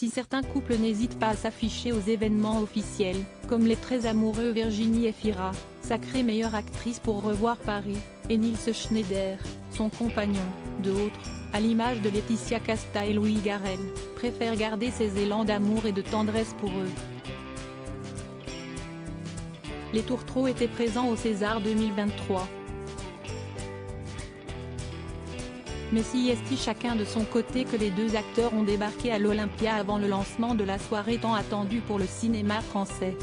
Si certains couples n'hésitent pas à s'afficher aux événements officiels, comme les très amoureux Virginie Efira, sacrée meilleure actrice pour Revoir Paris, et Nils Schneider, son compagnon, d'autres, à l'image de Laetitia Casta et Louis Garrel, préfèrent garder ces élans d'amour et de tendresse pour eux. Les tourtereaux étaient présents au César 2023. Mais si est chacun de son côté que les deux acteurs ont débarqué à l'Olympia avant le lancement de la soirée tant attendue pour le cinéma français.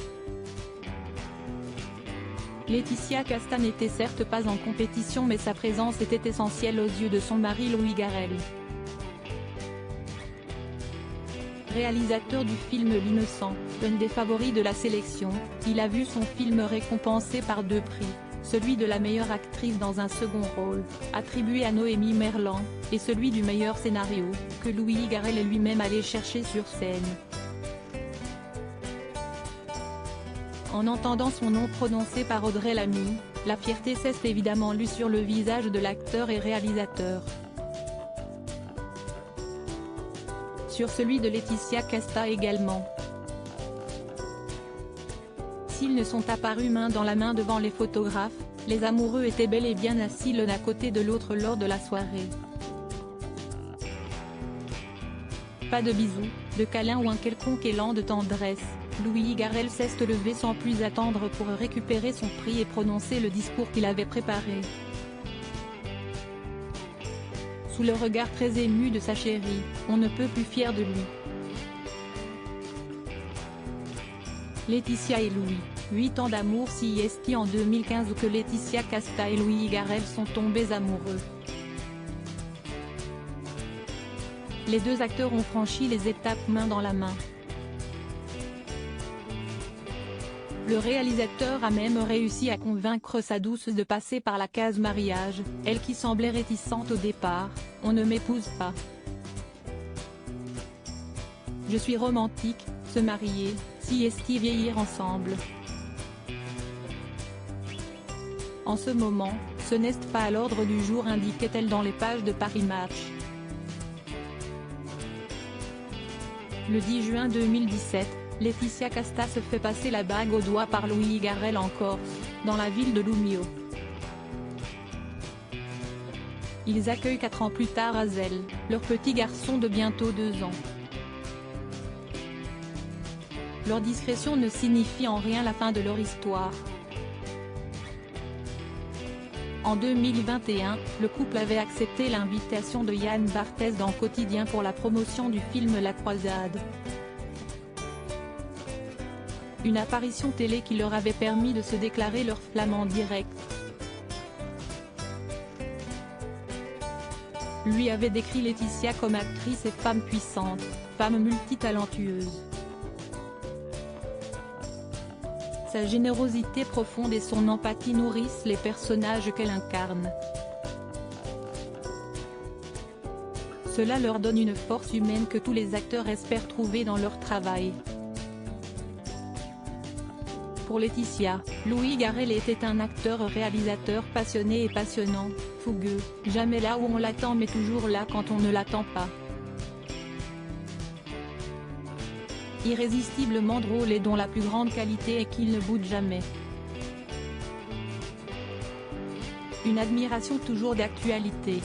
Laetitia Casta n'était certes pas en compétition mais sa présence était essentielle aux yeux de son mari Louis Garrel. Réalisateur du film L'Innocent, l'un des favoris de la sélection, il a vu son film récompensé par 2 prix. Celui de la meilleure actrice dans un second rôle, attribué à Noémie Merlan, et celui du meilleur scénario, que Louis Garrel est lui-même allé chercher sur scène. En entendant son nom prononcé par Audrey Lamy, la fierté s'est évidemment lue sur le visage de l'acteur et réalisateur. Sur celui de Laetitia Casta également. S'ils ne sont apparus main dans la main devant les photographes, les amoureux étaient bel et bien assis l'un à côté de l'autre lors de la soirée. Pas de bisous, de câlins ou un quelconque élan de tendresse, Louis Garrel s'est levé sans plus attendre pour récupérer son prix et prononcer le discours qu'il avait préparé. Sous le regard très ému de sa chérie, on ne peut plus fier de lui. Laetitia et Louis, 8 ans d'amour. Si est en 2015 que Laetitia Casta et Louis Garrel sont tombés amoureux. Les deux acteurs ont franchi les étapes main dans la main. Le réalisateur a même réussi à convaincre sa douce de passer par la case mariage, elle qui semblait réticente au départ, « On ne m'épouse pas. Je suis romantique, se marier, si est vieillir ensemble. » En ce moment, ce n'est pas à l'ordre du jour, indiquait-elle dans les pages de Paris Match. Le 10 juin 2017, Laetitia Casta se fait passer la bague au doigt par Louis Garrel en Corse, dans la ville de Lumio. Ils accueillent 4 ans plus tard Azel, leur petit garçon de bientôt 2 ans. Leur discrétion ne signifie en rien la fin de leur histoire. En 2021, le couple avait accepté l'invitation de Yann Barthès dans Quotidien pour la promotion du film La Croisade. Une apparition télé qui leur avait permis de se déclarer leur flamme en direct. Lui avait décrit Laetitia comme actrice et femme puissante, femme multitalentueuse. Sa générosité profonde et son empathie nourrissent les personnages qu'elle incarne. Cela leur donne une force humaine que tous les acteurs espèrent trouver dans leur travail. Pour Laetitia, Louis Garrel était un acteur-réalisateur passionné et passionnant, fougueux, jamais là où on l'attend mais toujours là quand on ne l'attend pas. Irrésistiblement drôle et dont la plus grande qualité est qu'il ne boude jamais. Une admiration toujours d'actualité.